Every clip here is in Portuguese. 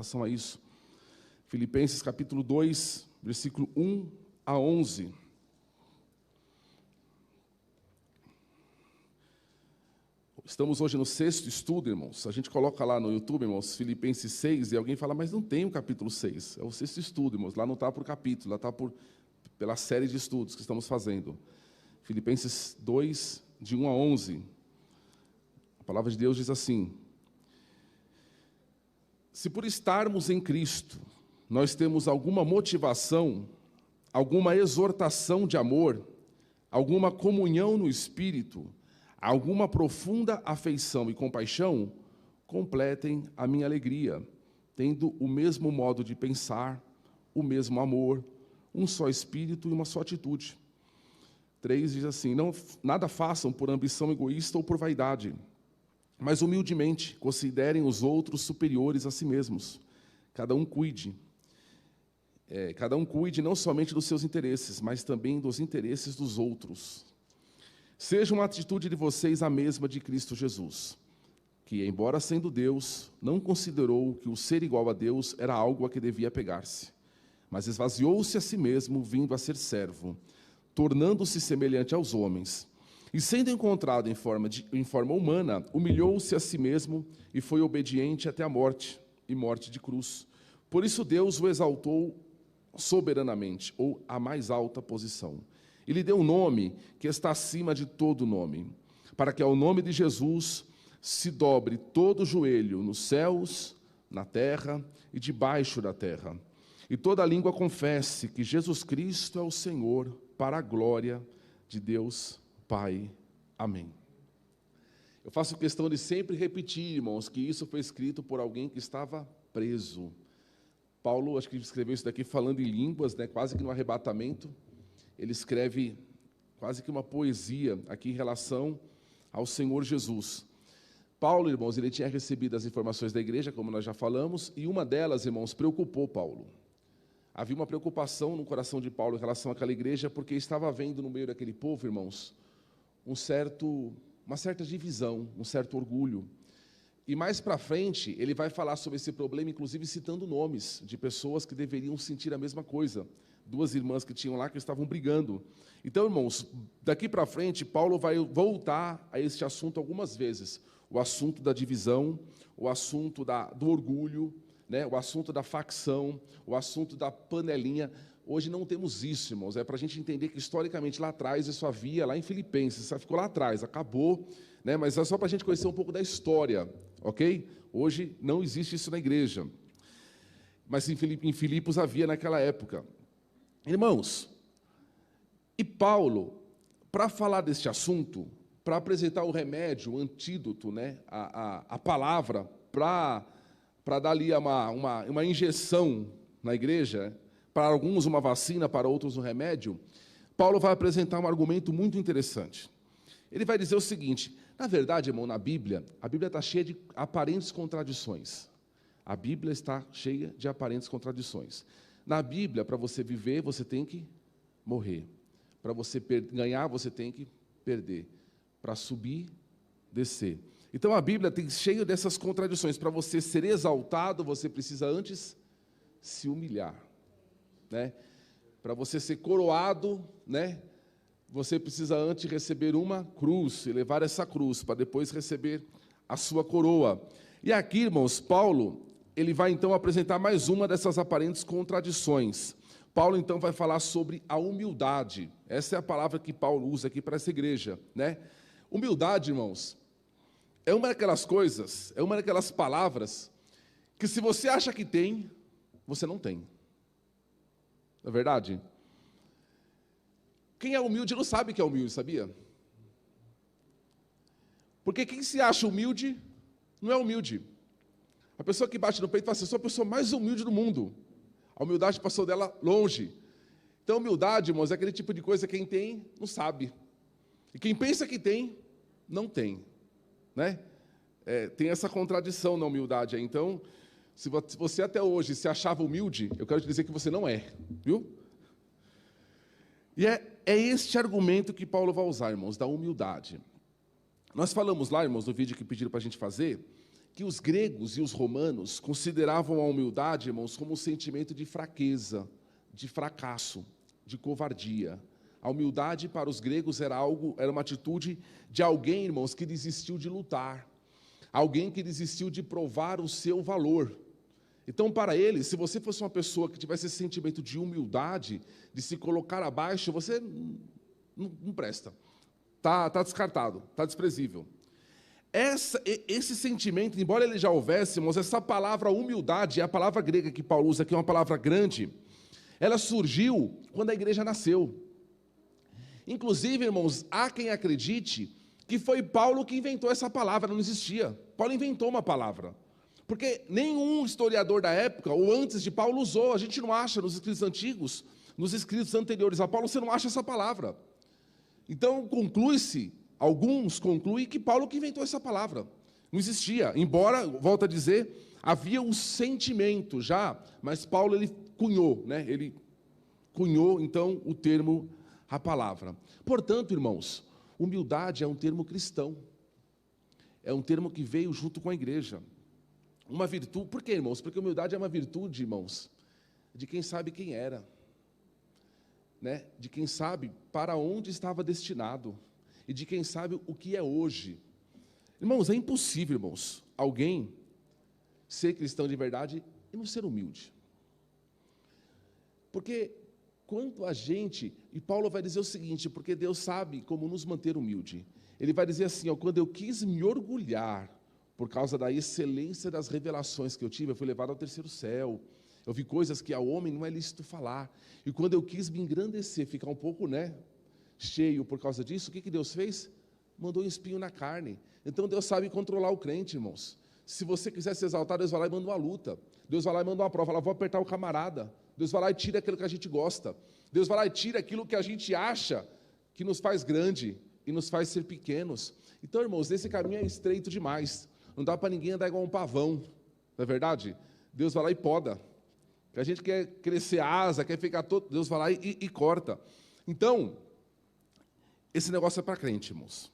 relação a isso. Filipenses capítulo 2, versículo 1 a 11. Estamos hoje no 6º estudo, irmãos. A gente coloca lá no YouTube, irmãos, Filipenses 6, e alguém fala, mas não tem o capítulo 6. É o 6º estudo, irmãos. Lá não está por capítulo, lá está pela série de estudos que estamos fazendo. Filipenses 2, de 1 a 11. A palavra de Deus diz assim: se por estarmos em Cristo, nós temos alguma motivação, alguma exortação de amor, alguma comunhão no Espírito, alguma profunda afeição e compaixão, completem a minha alegria, tendo o mesmo modo de pensar, o mesmo amor, um só Espírito e uma só atitude. 3 diz assim: nada façam por ambição egoísta ou por vaidade, mas humildemente considerem os outros superiores a si mesmos. Cada um cuide não somente dos seus interesses, mas também dos interesses dos outros. Seja uma atitude de vocês a mesma de Cristo Jesus, que, embora sendo Deus, não considerou que o ser igual a Deus era algo a que devia apegar-se, mas esvaziou-se a si mesmo, vindo a ser servo, tornando-se semelhante aos homens. E sendo encontrado em forma humana, humilhou-se a si mesmo e foi obediente até a morte, e morte de cruz. Por isso Deus o exaltou soberanamente, ou à mais alta posição. E lhe deu um nome que está acima de todo nome, para que ao nome de Jesus se dobre todo o joelho nos céus, na terra e debaixo da terra, e toda língua confesse que Jesus Cristo é o Senhor, para a glória de Deus Pai. Amém. Eu faço questão de sempre repetir, irmãos, que isso foi escrito por alguém que estava preso. Paulo, acho que escreveu isso daqui falando em línguas, né, quase que no arrebatamento. Ele escreve quase que uma poesia aqui em relação ao Senhor Jesus. Paulo, irmãos, ele tinha recebido as informações da igreja, como nós já falamos, e uma delas, irmãos, preocupou Paulo. Havia uma preocupação no coração de Paulo em relação àquela igreja, porque estava vendo no meio daquele povo, irmãos, uma certa divisão, um certo orgulho. E mais para frente, ele vai falar sobre esse problema, inclusive citando nomes de pessoas que deveriam sentir a mesma coisa. 2 irmãs que tinham lá que estavam brigando. Então, irmãos, daqui para frente, Paulo vai voltar a este assunto algumas vezes. O assunto da divisão, o assunto do orgulho, né? O assunto da facção, o assunto da panelinha. Hoje não temos isso, irmãos. É para a gente entender que, historicamente, lá atrás, isso havia lá em Filipenses. Isso ficou lá atrás, acabou, né? Mas é só para a gente conhecer um pouco da história, ok? Hoje não existe isso na igreja. Mas em Filipos havia naquela época. Irmãos, e Paulo, para falar deste assunto, para apresentar o remédio, o antídoto, né? a palavra, para dar ali uma injeção na igreja, para alguns uma vacina, para outros um remédio, Paulo vai apresentar um argumento muito interessante. Ele vai dizer o seguinte: na verdade, irmão, a Bíblia está cheia de aparentes contradições. A Bíblia está cheia de aparentes contradições. Na Bíblia, para você viver, você tem que morrer. Para você ganhar, você tem que perder. Para subir, descer. Então, a Bíblia tem cheio dessas contradições. Para você ser exaltado, você precisa antes se humilhar, né? Para você ser coroado, né? Você precisa antes receber uma cruz e levar essa cruz, para depois receber a sua coroa. E aqui, irmãos, Paulo, ele vai então apresentar mais uma dessas aparentes contradições. Paulo então vai falar sobre a humildade. Essa é a palavra que Paulo usa aqui para essa igreja, né? Humildade, irmãos, é uma daquelas coisas, é uma daquelas palavras que, se você acha que tem, você não tem. Não é verdade? Quem é humilde não sabe que é humilde, sabia? Porque quem se acha humilde não é humilde. A pessoa que bate no peito fala assim: eu sou a pessoa mais humilde do mundo. A humildade passou dela longe. Então, humildade, irmãos, é aquele tipo de coisa que quem tem não sabe. E quem pensa que tem, não tem, né? Tem essa contradição na humildade aí. Então, se você até hoje se achava humilde, eu quero te dizer que você não é, viu? E é este argumento que Paulo vai usar, irmãos, da humildade. Nós falamos lá, irmãos, no vídeo que pediram para a gente fazer, que os gregos e os romanos consideravam a humildade, irmãos, como um sentimento de fraqueza, de fracasso, de covardia. A humildade para os gregos era uma atitude de alguém, irmãos, que desistiu de lutar, alguém que desistiu de provar o seu valor. Então, para eles, se você fosse uma pessoa que tivesse esse sentimento de humildade, de se colocar abaixo, você não presta. Tá descartado, está desprezível. Esse sentimento, embora ele já houvesse, irmãos, essa palavra humildade, a palavra grega que Paulo usa aqui é uma palavra grande, ela surgiu quando a igreja nasceu. Inclusive, irmãos, há quem acredite que foi Paulo que inventou essa palavra, não existia. Paulo inventou uma palavra. Porque nenhum historiador da época, ou antes de Paulo, usou. A gente não acha nos escritos antigos, nos escritos anteriores a Paulo, você não acha essa palavra. Então, alguns concluem que Paulo que inventou essa palavra. Não existia. Embora, volto a dizer, havia um sentimento já, mas Paulo, ele cunhou, né? Ele cunhou, então, o termo, a palavra. Portanto, irmãos, humildade é um termo cristão. É um termo que veio junto com a igreja. Uma virtude, por quê, irmãos? Porque humildade é uma virtude, irmãos, de quem sabe quem era, né? De quem sabe para onde estava destinado, e de quem sabe o que é hoje. Irmãos, é impossível, irmãos, alguém ser cristão de verdade e não ser humilde. Porque quanto a gente, e Paulo vai dizer o seguinte, porque Deus sabe como nos manter humilde. Ele vai dizer assim, ó, quando eu quis me orgulhar, por causa da excelência das revelações que eu tive, eu fui levado ao terceiro céu. Eu vi coisas que ao homem não é lícito falar. E quando eu quis me engrandecer, ficar um pouco, cheio por causa disso, o que Deus fez? Mandou um espinho na carne. Então Deus sabe controlar o crente, irmãos. Se você quiser se exaltar, Deus vai lá e manda uma luta. Deus vai lá e manda uma prova. Fala, vou apertar o camarada. Deus vai lá e tira aquilo que a gente gosta. Deus vai lá e tira aquilo que a gente acha que nos faz grande e nos faz ser pequenos. Então, irmãos, esse caminho é estreito demais. Não dá para ninguém andar igual um pavão, não é verdade? Deus vai lá e poda. A gente quer crescer asa, quer ficar todo... Deus vai lá e corta. Então, esse negócio é para crente, irmãos.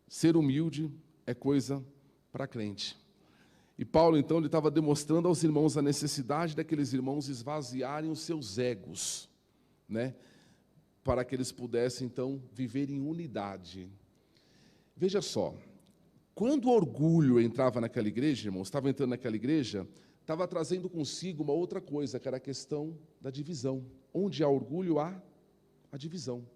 Ser humilde é coisa para crente. E Paulo, então, ele estava demonstrando aos irmãos a necessidade daqueles irmãos esvaziarem os seus egos, né? Para que eles pudessem, então, viver em unidade. Veja só. Quando o orgulho entrava naquela igreja, irmãos, estava entrando naquela igreja, estava trazendo consigo uma outra coisa, que era a questão da divisão. Onde há orgulho, há a divisão.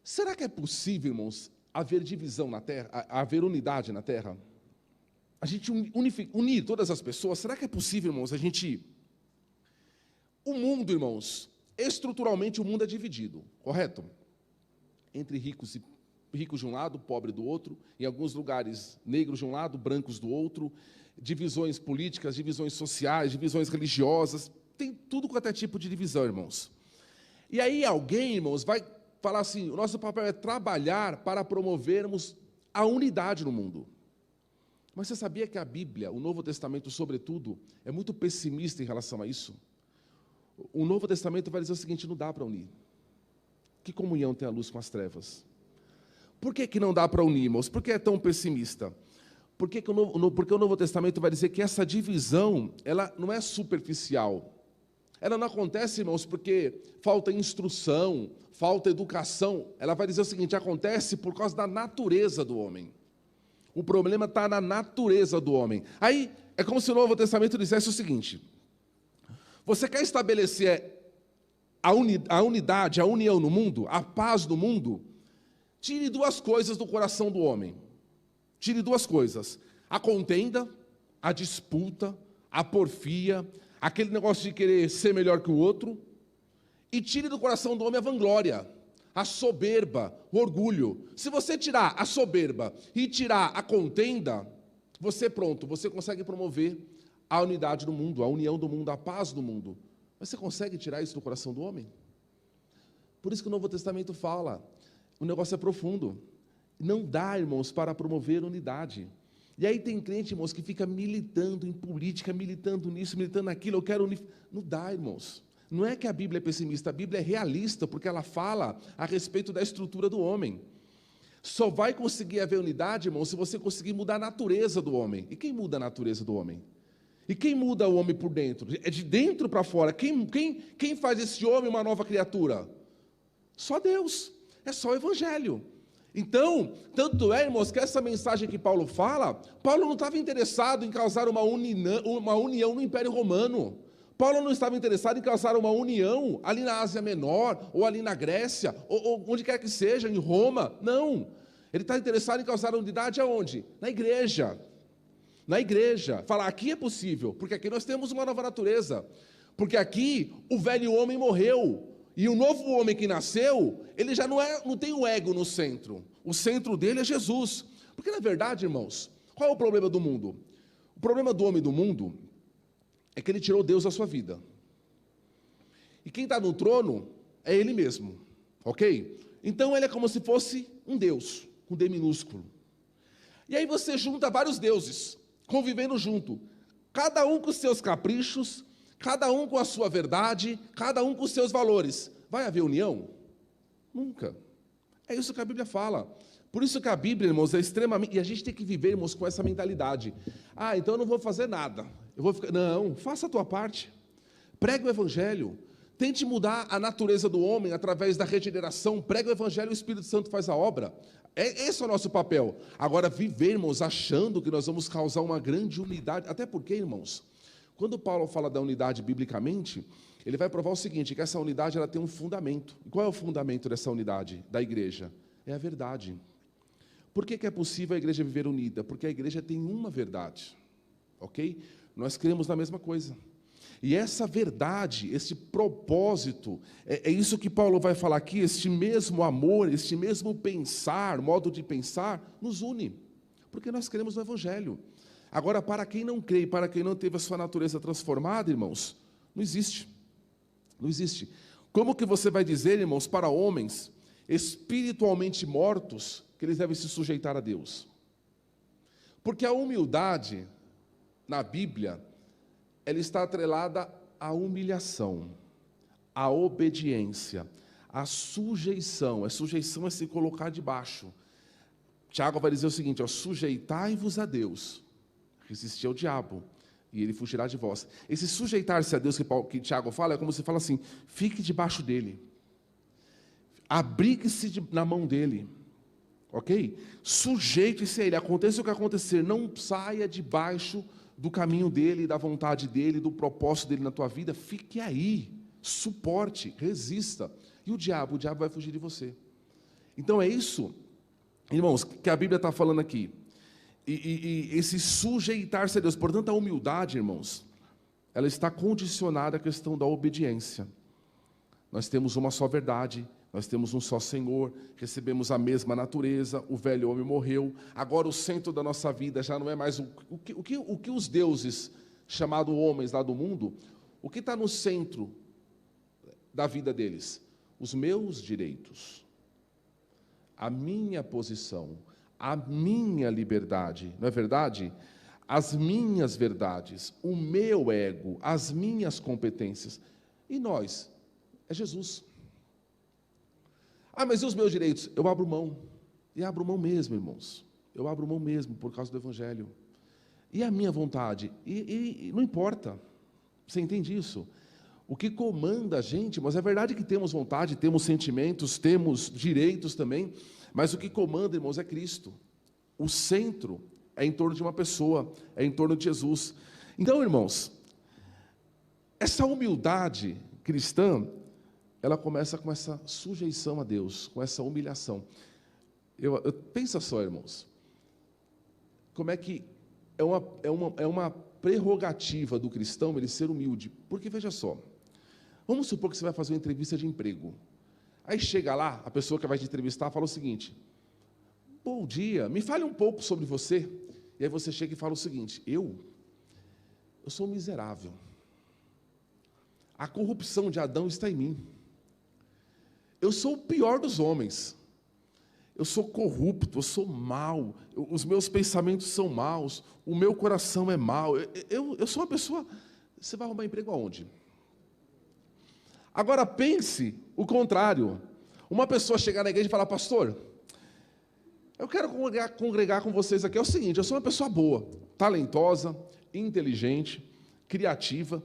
Será que é possível, irmãos, haver divisão na terra, haver unidade na terra? A gente unir todas as pessoas, será que é possível, irmãos, O mundo, irmãos, estruturalmente o mundo é dividido, correto? Entre ricos de um lado, pobre do outro, em alguns lugares negros de um lado, brancos do outro, divisões políticas, divisões sociais, divisões religiosas, tem tudo quanto é tipo de divisão, irmãos. E aí alguém, irmãos, vai falar assim, o nosso papel é trabalhar para promovermos a unidade no mundo. Mas você sabia que a Bíblia, o Novo Testamento, sobretudo, é muito pessimista em relação a isso? O Novo Testamento vai dizer o seguinte, não dá para unir. Que comunhão tem a luz com as trevas? Por que não dá para unir, irmãos? Por que é tão pessimista? Porque o Novo Testamento vai dizer que essa divisão, ela não é superficial. Ela não acontece, irmãos, porque falta instrução, falta educação. Ela vai dizer o seguinte, acontece por causa da natureza do homem. O problema está na natureza do homem. Aí, é como se o Novo Testamento dissesse o seguinte, você quer estabelecer a unidade, a união no mundo, a paz no mundo? Tire duas coisas do coração do homem. Tire duas coisas. A contenda, a disputa, a porfia, aquele negócio de querer ser melhor que o outro. E tire do coração do homem a vanglória, a soberba, o orgulho. Se você tirar a soberba e tirar a contenda, você consegue promover a unidade do mundo, a união do mundo, a paz do mundo. Mas você consegue tirar isso do coração do homem? Por isso que o Novo Testamento fala, o negócio é profundo. Não dá, irmãos, para promover unidade. E aí tem crente, irmãos, que fica militando em política, militando nisso, militando naquilo, eu quero unir. Não dá, irmãos. Não é que a Bíblia é pessimista, a Bíblia é realista, porque ela fala a respeito da estrutura do homem. Só vai conseguir haver unidade, irmão, se você conseguir mudar a natureza do homem. E quem muda a natureza do homem? E quem muda o homem por dentro? É de dentro para fora. Quem faz esse homem uma nova criatura? Só Deus. É só o Evangelho. Então, tanto é, irmãos, que essa mensagem que Paulo fala, Paulo não estava interessado em causar uma união no Império Romano. Paulo não estava interessado em causar uma união ali na Ásia Menor, ou ali na Grécia, ou onde quer que seja, em Roma. Não. Ele está interessado em causar unidade aonde? Na igreja. Na igreja. Falar, aqui é possível, porque aqui nós temos uma nova natureza. Porque aqui o velho homem morreu. E o novo homem que nasceu, ele já não tem o ego no centro. O centro dele é Jesus. Porque, na verdade, irmãos, qual é o problema do mundo? O problema do homem do mundo é que ele tirou Deus da sua vida. E quem está no trono é ele mesmo. Ok? Então, ele é como se fosse um Deus, com D minúsculo. E aí você junta vários deuses, convivendo junto. Cada um com os seus caprichos, cada um com a sua verdade, cada um com os seus valores. Vai haver união? Nunca. É isso que a Bíblia fala. Por isso que a Bíblia, irmãos, é extremamente... E a gente tem que viver, irmãos, com essa mentalidade. Ah, então eu não vou fazer nada. Não, faça a tua parte. Pregue o Evangelho. Tente mudar a natureza do homem através da regeneração. Pregue o Evangelho e o Espírito Santo faz a obra. Esse é o nosso papel. Agora, vivermos achando que nós vamos causar uma grande unidade. Até porque, irmãos... Quando Paulo fala da unidade biblicamente, ele vai provar o seguinte, que essa unidade ela tem um fundamento. E qual é o fundamento dessa unidade da igreja? É a verdade. Por que é possível a igreja viver unida? Porque a igreja tem uma verdade, ok? Nós cremos na mesma coisa. E essa verdade, esse propósito, é isso que Paulo vai falar aqui, este mesmo amor, este mesmo pensar, modo de pensar, nos une. Porque nós cremos no Evangelho. Agora, para quem não crê, para quem não teve a sua natureza transformada, irmãos, não existe. Não existe. Como que você vai dizer, irmãos, para homens espiritualmente mortos, que eles devem se sujeitar a Deus? Porque a humildade, na Bíblia, ela está atrelada à humilhação, à obediência, à sujeição. A sujeição é se colocar debaixo. Tiago vai dizer o seguinte, ó, sujeitai-vos a Deus. Resistir ao diabo, e ele fugirá de vós. Esse sujeitar-se a Deus que Tiago fala, é como se fala assim, fique debaixo dele, abrigue-se na mão dele, ok? Sujeite-se a ele, aconteça o que acontecer, não saia debaixo do caminho dele, da vontade dele, do propósito dele na tua vida, fique aí, suporte, resista, e o diabo vai fugir de você. Então é isso, irmãos, que a Bíblia está falando aqui. E esse sujeitar-se a Deus, portanto a humildade, irmãos, ela está condicionada à questão da obediência. Nós temos uma só verdade, nós temos um só Senhor, recebemos a mesma natureza, o velho homem morreu, agora o centro da nossa vida já não é mais o que os deuses, chamados homens lá do mundo, o que está no centro da vida deles? Os meus direitos, a minha posição, a minha liberdade, não é verdade? As minhas verdades, o meu ego, as minhas competências. E nós? É Jesus. Ah, mas e os meus direitos? Eu abro mão. E abro mão mesmo, irmãos. Eu abro mão mesmo por causa do Evangelho. E a minha vontade? E não importa. Você entende isso? O que comanda a gente, mas é verdade que temos vontade, temos sentimentos, temos direitos também, mas o que comanda, irmãos, é Cristo. O centro é em torno de uma pessoa, é em torno de Jesus. Então, irmãos, essa humildade cristã, ela começa com essa sujeição a Deus, com essa humilhação. Pensa só, irmãos, como é que é uma prerrogativa do cristão ele ser humilde. Porque, veja só, vamos supor que você vai fazer uma entrevista de emprego. Aí chega lá, a pessoa que vai te entrevistar fala o seguinte, bom dia, me fale um pouco sobre você. E aí você chega e fala o seguinte, eu sou um miserável. A corrupção de Adão está em mim. Eu sou o pior dos homens. Eu sou corrupto, eu sou mau, os meus pensamentos são maus, o meu coração é mau. Eu sou uma pessoa... Você vai arrumar emprego aonde? Agora pense o contrário. Uma pessoa chegar na igreja e falar, pastor, Eu quero congregar com vocês aqui. É o seguinte, eu sou uma pessoa boa, talentosa, inteligente, criativa.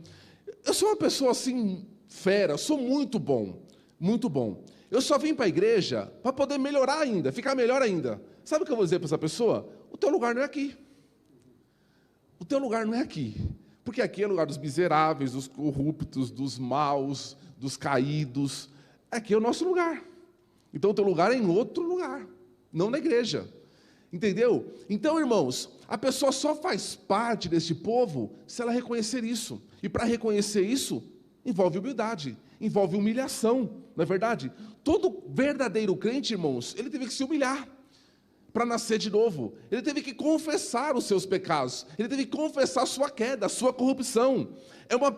Eu sou uma pessoa assim, fera, sou muito bom, muito bom. Eu só vim para a igreja para poder melhorar ainda, ficar melhor ainda. Sabe o que eu vou dizer para essa pessoa? O teu lugar não é aqui. O teu lugar não é aqui. Porque aqui é o lugar dos miseráveis, dos corruptos, dos maus, dos caídos. Aqui é o nosso lugar. Então o teu lugar é em outro lugar, não na igreja. Entendeu? Então, irmãos, a pessoa só faz parte deste povo se ela reconhecer isso. E para reconhecer isso, envolve humildade, envolve humilhação, não é verdade? Todo verdadeiro crente, irmãos, ele teve que se humilhar para nascer de novo. Ele teve que confessar os seus pecados, ele teve que confessar a sua queda, a sua corrupção.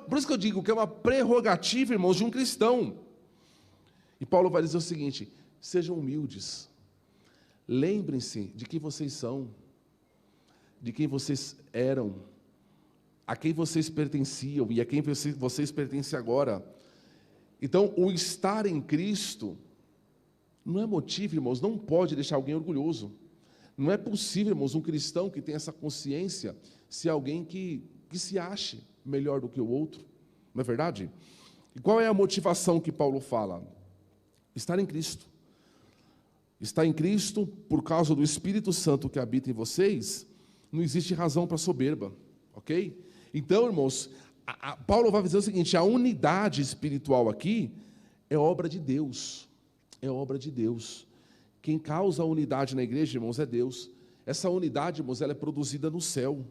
Por isso que eu digo que é uma prerrogativa, irmãos, de um cristão. E Paulo vai dizer o seguinte: sejam humildes, lembrem-se de quem vocês são, de quem vocês eram, a quem vocês pertenciam e a quem vocês pertencem agora. Então, o estar em Cristo não é motivo, irmãos, não pode deixar alguém orgulhoso. Não é possível, irmãos, um cristão que tem essa consciência ser alguém que se ache melhor do que o outro, não é verdade? E qual é a motivação que Paulo fala? Estar em Cristo. Estar em Cristo, por causa do Espírito Santo que habita em vocês, não existe razão para soberba, ok? Então, irmãos, Paulo vai dizer o seguinte: a unidade espiritual aqui é obra de Deus, é obra de Deus. Quem causa a unidade na igreja, irmãos, é Deus. Essa unidade, irmãos, ela é produzida no céu.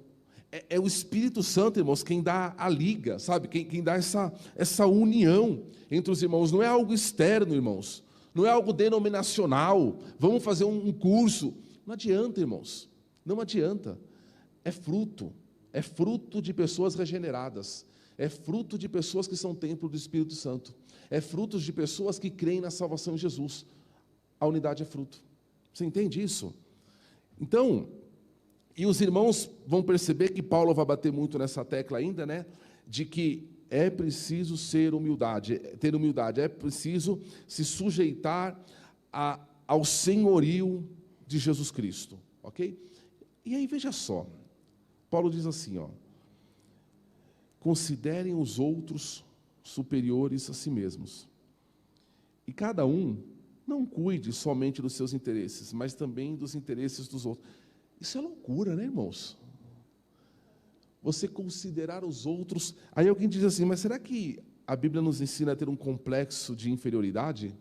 É o Espírito Santo, irmãos, quem dá a liga, sabe? Quem dá essa união entre os irmãos. Não é algo externo, irmãos. Não é algo denominacional. Vamos fazer um curso. Não adianta, irmãos. Não adianta. É fruto de pessoas regeneradas. É fruto de pessoas que são templo do Espírito Santo. É fruto de pessoas que creem na salvação em Jesus. A unidade é fruto. Você entende isso? Então, e os irmãos vão perceber que Paulo vai bater muito nessa tecla ainda, né? De que é preciso ter humildade, é preciso se sujeitar ao senhorio de Jesus Cristo, ok? E aí veja só, Paulo diz assim, ó: considerem os outros superiores a si mesmos, e cada um não cuide somente dos seus interesses, mas também dos interesses dos outros. Isso é loucura, né, irmãos? Você considerar os outros. Aí alguém diz assim: mas será que a Bíblia nos ensina a ter um complexo de inferioridade?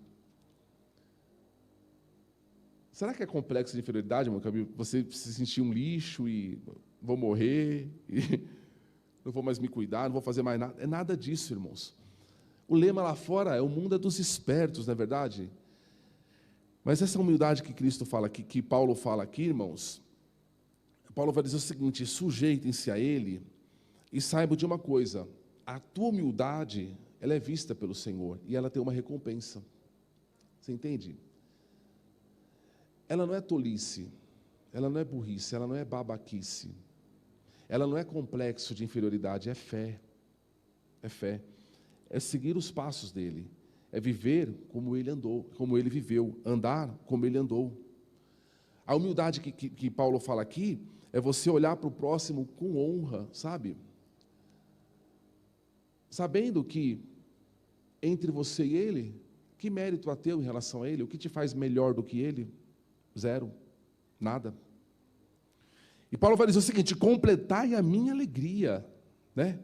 Será que é complexo de inferioridade, irmão? Você se sentir um lixo e vou morrer, e não vou mais me cuidar, não vou fazer mais nada? É nada disso, irmãos. O lema lá fora é: o mundo é dos espertos, não é verdade? Mas essa humildade que Cristo fala aqui, que Paulo fala aqui, irmãos, Paulo vai dizer o seguinte: sujeitem-se a Ele e saibam de uma coisa: a tua humildade, ela é vista pelo Senhor e ela tem uma recompensa. Você entende? Ela não é tolice, ela não é burrice, ela não é babaquice, ela não é complexo de inferioridade, é fé, é seguir os passos dele, é viver como ele andou, como ele viveu, andar como ele andou. A humildade que Paulo fala aqui é você olhar para o próximo com honra, sabe? Sabendo que entre você e ele, que mérito há teu em relação a ele? O que te faz melhor do que ele? Zero, nada. E Paulo vai dizer o seguinte: completai a minha alegria, né?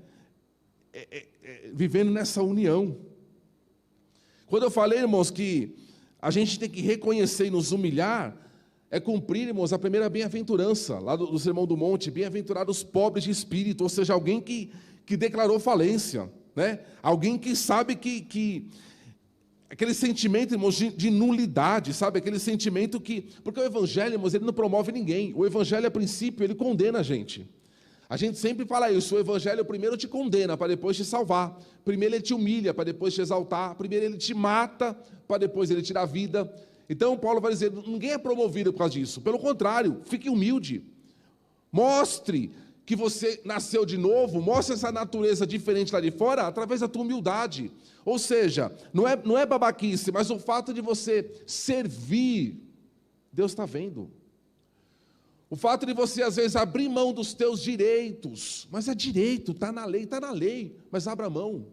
Vivendo nessa união. Quando eu falei, irmãos, que a gente tem que reconhecer e nos humilhar, é cumprir, irmãos, a primeira bem-aventurança, lá do Sermão do Monte: bem-aventurados os pobres de espírito, ou seja, alguém que declarou falência, né? Alguém que sabe que aquele sentimento, irmãos, de nulidade, sabe? Aquele sentimento porque o Evangelho, irmãos, ele não promove ninguém. O Evangelho, a princípio, ele condena a gente. A gente sempre fala isso: o Evangelho primeiro te condena, para depois te salvar. Primeiro ele te humilha, para depois te exaltar. Primeiro ele te mata, para depois ele te dá vida. Então Paulo vai dizer: ninguém é promovido por causa disso. Pelo contrário, fique humilde. Mostre que você nasceu de novo, mostre essa natureza diferente lá de fora, através da tua humildade. Ou seja, não é babaquice, mas o fato de você servir, Deus está vendo. O fato de você, às vezes, abrir mão dos teus direitos, mas é direito, está na lei, mas abra mão.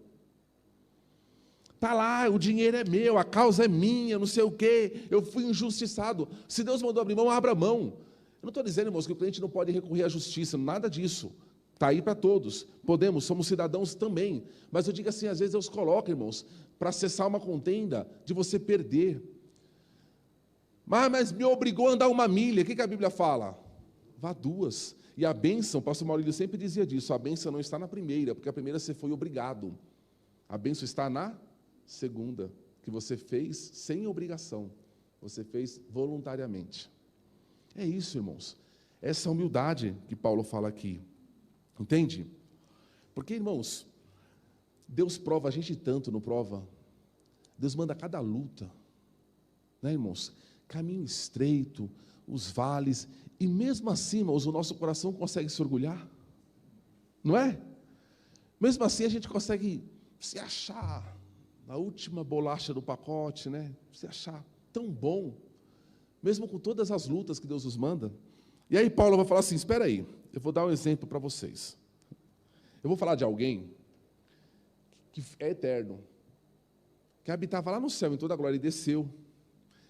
Está lá, o dinheiro é meu, a causa é minha, não sei o quê, eu fui injustiçado. Se Deus mandou abrir mão, abra mão. Eu não estou dizendo, irmãos, que o cliente não pode recorrer à justiça, nada disso. Está aí para todos. Podemos, somos cidadãos também. Mas eu digo assim, às vezes Deus coloca, irmãos, para cessar uma contenda de você perder. Mas me obrigou a andar 1 milha. O que a Bíblia fala? Vá 2. E a bênção, o pastor Maurílio sempre dizia disso, a bênção não está na primeira, porque a primeira você foi obrigado. A bênção está na segunda, que você fez sem obrigação. Você fez voluntariamente. É isso, irmãos. Essa humildade que Paulo fala aqui. Entende? Porque, irmãos, Deus prova a gente tanto, não prova? Deus manda cada luta. Né, irmãos? Caminho estreito, os vales, e mesmo assim, irmãos, o nosso coração consegue se orgulhar. Não é? Mesmo assim a gente consegue se achar na última bolacha do pacote, né? Se achar tão bom, mesmo com todas as lutas que Deus nos manda. E aí Paulo vai falar assim, espera aí, eu vou dar um exemplo para vocês. Eu vou falar de alguém que é eterno, que habitava lá no céu em toda a glória e desceu.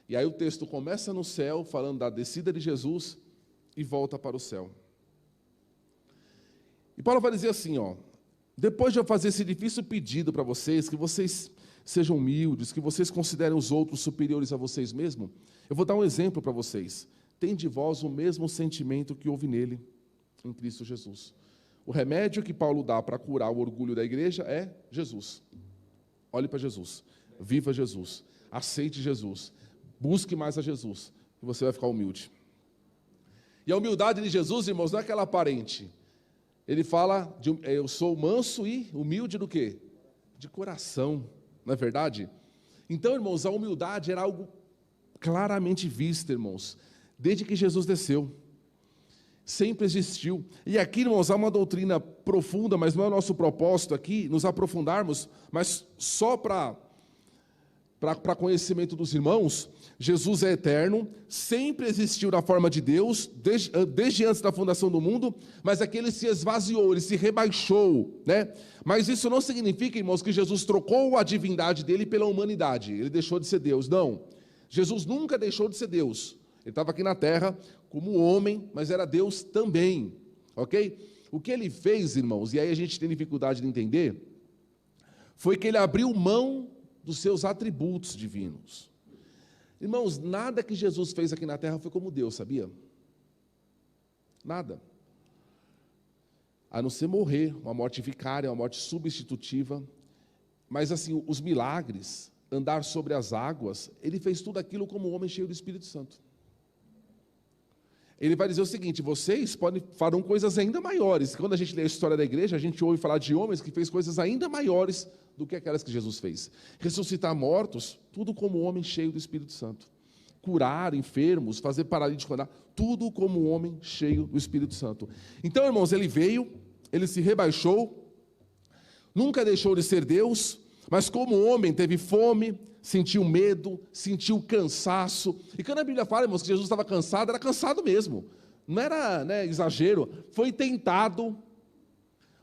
E aí o texto começa no céu, falando da descida de Jesus, e volta para o céu. E Paulo vai dizer assim, ó, depois de eu fazer esse difícil pedido para vocês, que vocês sejam humildes, que vocês considerem os outros superiores a vocês mesmos, eu vou dar um exemplo para vocês. Tem de vós o mesmo sentimento que houve nele, em Cristo Jesus. O remédio que Paulo dá para curar o orgulho da igreja é Jesus. Olhe para Jesus, viva Jesus, aceite Jesus, busque mais a Jesus, e você vai ficar humilde. E a humildade de Jesus, irmãos, não é aquela aparente. Ele fala, eu sou manso e humilde do quê? De coração, não é verdade? Então, irmãos, a humildade era algo claramente visto, irmãos, desde que Jesus desceu. Sempre existiu. E aqui, irmãos, há uma doutrina profunda, mas não é o nosso propósito aqui, nos aprofundarmos, mas só para conhecimento dos irmãos, Jesus é eterno, sempre existiu na forma de Deus, desde antes da fundação do mundo, mas aqui ele se esvaziou, ele se rebaixou, né? Mas isso não significa, irmãos, que Jesus trocou a divindade dele pela humanidade, ele deixou de ser Deus, não. Jesus nunca deixou de ser Deus, ele estava aqui na terra como homem, mas era Deus também, ok? O que ele fez, irmãos, e aí a gente tem dificuldade de entender, foi que ele abriu mão dos seus atributos divinos. Irmãos, nada que Jesus fez aqui na terra foi como Deus, sabia? Nada. A não ser morrer, uma morte vicária, uma morte substitutiva. Mas assim, os milagres, andar sobre as águas, ele fez tudo aquilo como um homem cheio do Espírito Santo. Ele vai dizer o seguinte, vocês farão coisas ainda maiores. Quando a gente lê a história da igreja, a gente ouve falar de homens que fez coisas ainda maiores do que aquelas que Jesus fez. Ressuscitar mortos, tudo como um homem cheio do Espírito Santo. Curar enfermos, fazer paralítico andar, tudo como um homem cheio do Espírito Santo. Então, irmãos, ele veio, ele se rebaixou, nunca deixou de ser Deus, mas como homem teve fome, sentiu medo, sentiu cansaço. E quando a Bíblia fala, irmãos, que Jesus estava cansado, era cansado mesmo. Não era, né, exagero. Foi tentado.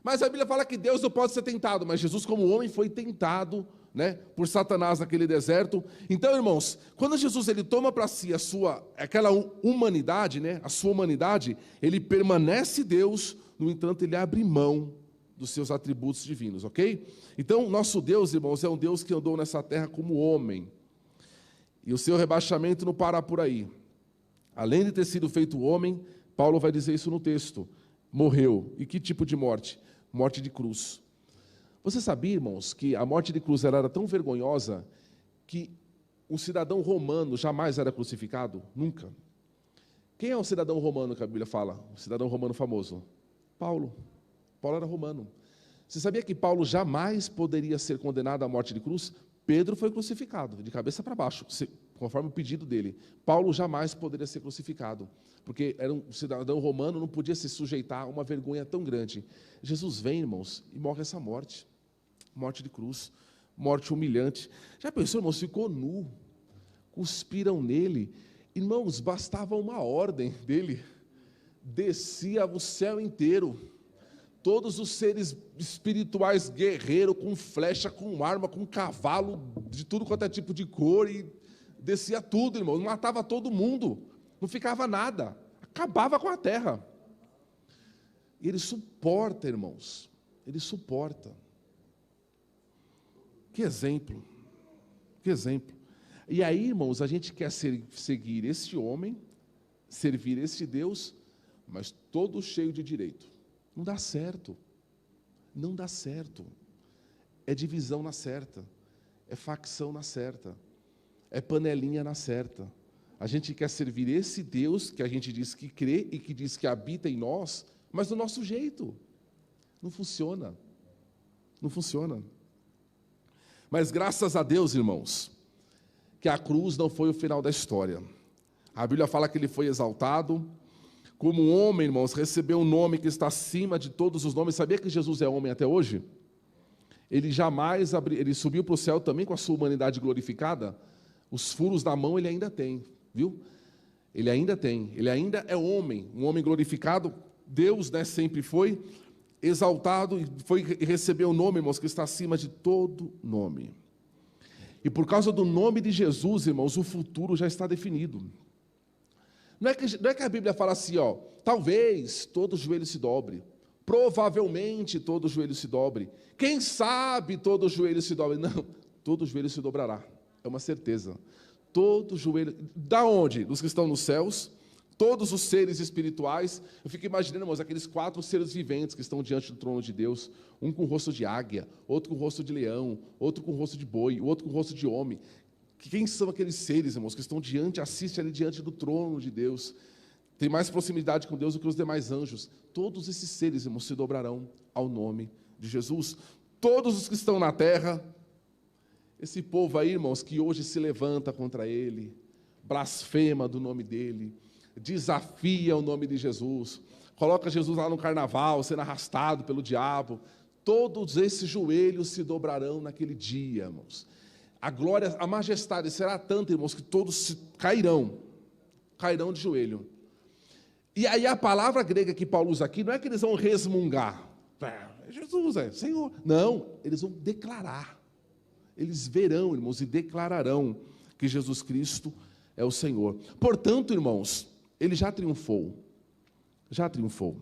Mas a Bíblia fala que Deus não pode ser tentado, mas Jesus como homem foi tentado, né, por Satanás naquele deserto. Então, irmãos, quando Jesus ele toma para si aquela humanidade, né, a sua humanidade, ele permanece Deus, no entanto, ele abre mão dos seus atributos divinos, ok? Então, nosso Deus, irmãos, é um Deus que andou nessa terra como homem. E o seu rebaixamento não para por aí. Além de ter sido feito homem, Paulo vai dizer isso no texto. Morreu. E que tipo de morte? Morte de cruz. Você sabia, irmãos, que a morte de cruz era tão vergonhosa que um cidadão romano jamais era crucificado? Nunca. Quem é o cidadão romano que a Bíblia fala? O cidadão romano famoso? Paulo. Paulo era romano. Você sabia que Paulo jamais poderia ser condenado à morte de cruz? Pedro foi crucificado, de cabeça para baixo, conforme o pedido dele. Paulo jamais poderia ser crucificado, porque era um cidadão romano, não podia se sujeitar a uma vergonha tão grande. Jesus vem, irmãos, e morre essa morte. Morte de cruz, morte humilhante. Já pensou, irmãos, ficou nu, cuspiram nele. Irmãos, bastava uma ordem dele. descia o céu inteiro. Todos os seres espirituais guerreiros, com flecha, com arma, com cavalo, de tudo quanto é tipo de cor, e descia tudo, irmão, matava todo mundo, não ficava nada, acabava com a terra. E ele suporta, irmãos, ele suporta. Que exemplo, que exemplo. E aí, irmãos, a gente quer seguir esse homem, servir esse Deus, mas todo cheio de direito. Não dá certo, não dá certo. É divisão na certa, é facção na certa, é panelinha na certa. A gente quer servir esse Deus que a gente diz que crê e que diz que habita em nós, mas do nosso jeito. Não funciona, não funciona. Mas graças a Deus, irmãos, que a cruz não foi o final da história. A Bíblia fala que ele foi exaltado. Como homem, irmãos, recebeu um nome que está acima de todos os nomes. Sabia que Jesus é homem até hoje? Ele jamais ele subiu para o céu também com a sua humanidade glorificada. Os furos na mão ele ainda tem, viu? Ele ainda tem, ele ainda é homem, um homem glorificado. Deus, né, sempre foi exaltado e recebeu o nome, irmãos, que está acima de todo nome. E por causa do nome de Jesus, irmãos, o futuro já está definido. Não é que a Bíblia fala assim, ó, talvez todo joelho se dobre, provavelmente todo joelho se dobre, quem sabe todo joelho se dobre. Não, todo joelho se dobrará, é uma certeza. Todo joelho, da onde? Dos que estão nos céus, todos os seres espirituais. Eu fico imaginando, irmãos, aqueles 4 seres viventes que estão diante do trono de Deus, um com o rosto de águia, outro com o rosto de leão, outro com o rosto de boi, outro com o rosto de homem. Quem são aqueles seres, irmãos, que estão assistem ali diante do trono de Deus? Tem mais proximidade com Deus do que os demais anjos. Todos esses seres, irmãos, se dobrarão ao nome de Jesus. Todos os que estão na terra, esse povo aí, irmãos, que hoje se levanta contra ele, blasfema do nome dele, desafia o nome de Jesus, coloca Jesus lá no carnaval, sendo arrastado pelo diabo, todos esses joelhos se dobrarão naquele dia, irmãos. A glória, a majestade será tanta, irmãos, que todos cairão de joelho. E aí a palavra grega que Paulo usa aqui, não é que eles vão resmungar, Jesus é Senhor. Não, eles vão declarar. Eles verão, irmãos, e declararão que Jesus Cristo é o Senhor. Portanto, irmãos, ele já triunfou. Já triunfou.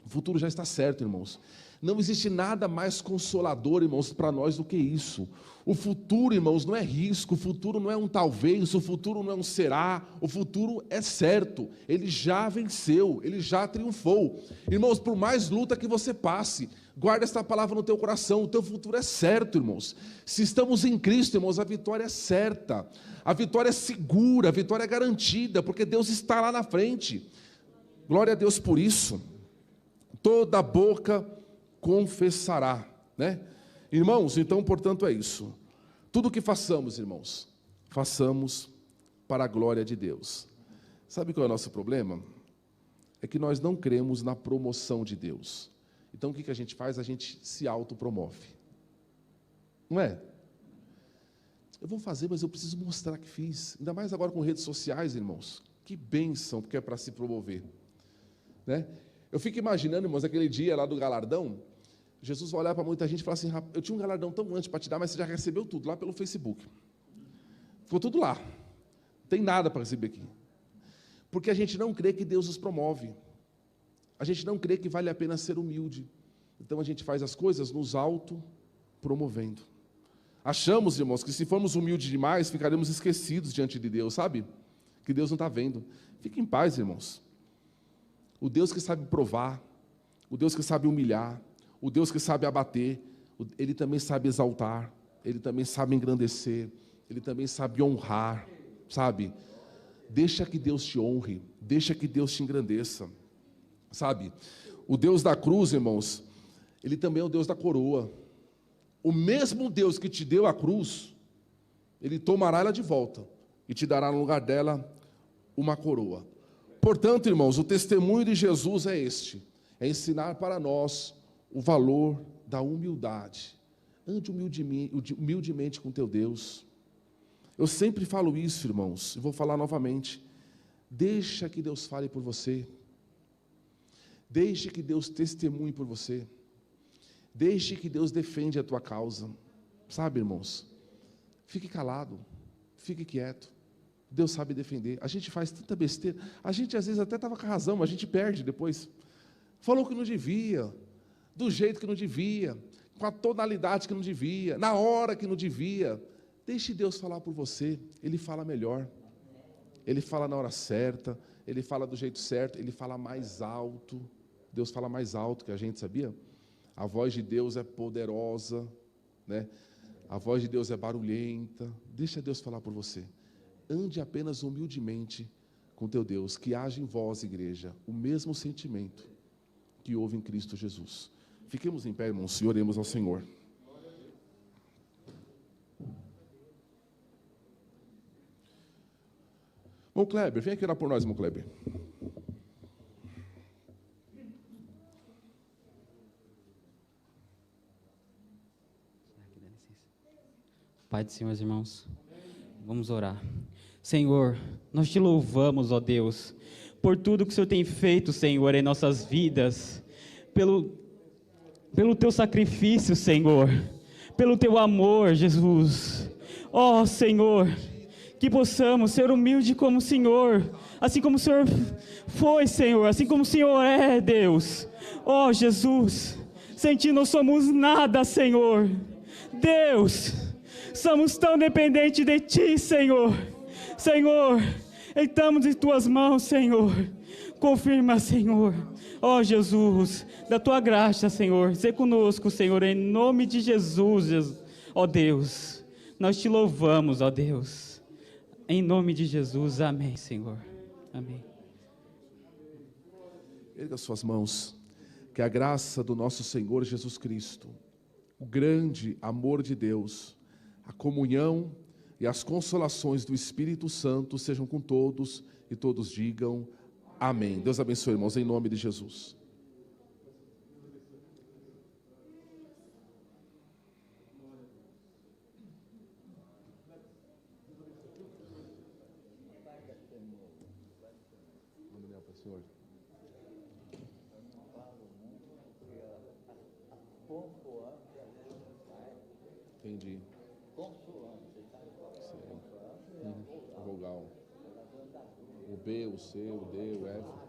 O futuro já está certo, irmãos. Não existe nada mais consolador, irmãos, para nós do que isso. O futuro, irmãos, não é risco, o futuro não é um talvez, o futuro não é um será, o futuro é certo. Ele já venceu, ele já triunfou. Irmãos, por mais luta que você passe, guarda esta palavra no teu coração, o teu futuro é certo, irmãos. Se estamos em Cristo, irmãos, a vitória é certa, a vitória é segura, a vitória é garantida, porque Deus está lá na frente. Glória a Deus por isso. Toda boca confessará, né? Irmãos, então, portanto, é isso. Tudo o que façamos, irmãos, façamos para a glória de Deus. Sabe qual é o nosso problema? É que nós não cremos na promoção de Deus. Então, o que a gente faz? A gente se autopromove. Não é? Eu vou fazer, mas eu preciso mostrar que fiz. Ainda mais agora com redes sociais, irmãos. Que bênção, porque é para se promover. Né? Eu fico imaginando, irmãos, aquele dia lá do galardão, Jesus vai olhar para muita gente e falar assim, eu tinha um galardão tão grande para te dar, mas você já recebeu tudo lá pelo Facebook. Ficou tudo lá. Não tem nada para receber aqui. Porque a gente não crê que Deus nos promove. A gente não crê que vale a pena ser humilde. Então a gente faz as coisas nos autopromovendo. Achamos, irmãos, que se formos humildes demais, ficaremos esquecidos diante de Deus, sabe? Que Deus não está vendo. Fique em paz, irmãos. O Deus que sabe provar, o Deus que sabe humilhar, o Deus que sabe abater, Ele também sabe exaltar, Ele também sabe engrandecer, Ele também sabe honrar, sabe? Deixa que Deus te honre, deixa que Deus te engrandeça, sabe? O Deus da cruz, irmãos, Ele também é o Deus da coroa. O mesmo Deus que te deu a cruz, Ele tomará ela de volta e te dará no lugar dela uma coroa. Portanto, irmãos, o testemunho de Jesus é este, é ensinar para nós o valor da humildade. Ande humildemente com teu Deus. Eu sempre falo isso, irmãos, e vou falar novamente. Deixa que Deus fale por você. Deixe que Deus testemunhe por você. Deixe que Deus defenda a tua causa. Sabe, irmãos? Fique calado, fique quieto. Deus sabe defender. A gente faz tanta besteira. A gente às vezes até estava com a razão, mas a gente perde depois. Falou que não devia, do jeito que não devia, com a tonalidade que não devia, na hora que não devia. Deixe Deus falar por você. Ele fala melhor. Ele fala na hora certa. Ele fala do jeito certo. Ele fala mais alto. Deus fala mais alto que a gente, sabia? A voz de Deus é poderosa, né? A voz de Deus é barulhenta. Deixa Deus falar por você. Ande apenas humildemente com teu Deus, que haja em vós, igreja, o mesmo sentimento que houve em Cristo Jesus. Fiquemos em pé, irmãos, e oremos ao Senhor. Irmão Kleber, vem aqui orar por nós, irmão Kleber. Pai do Senhor, meus irmãos, vamos orar. Senhor, nós te louvamos, ó Deus, por tudo que o Senhor tem feito, Senhor, em nossas vidas, pelo teu sacrifício, Senhor, pelo teu amor, Jesus. Ó Senhor, que possamos ser humildes como o Senhor, assim como o Senhor foi, Senhor, assim como o Senhor é, Deus. Ó Jesus, sem ti não somos nada, Senhor. Deus, somos tão dependentes de ti, Senhor. Senhor, estamos em tuas mãos, Senhor. Confirma, Senhor. Ó Jesus, da tua graça, Senhor, seja conosco, Senhor, em nome de Jesus, ó Deus. Nós te louvamos, ó Deus. Em nome de Jesus, amém, Senhor. Amém. Erga suas mãos. Que a graça do nosso Senhor Jesus Cristo, o grande amor de Deus, a comunhão e as consolações do Espírito Santo sejam com todos e todos digam amém. Deus abençoe, irmãos, em nome de Jesus. Entendi. Vogal. O B, o C, o D, o F.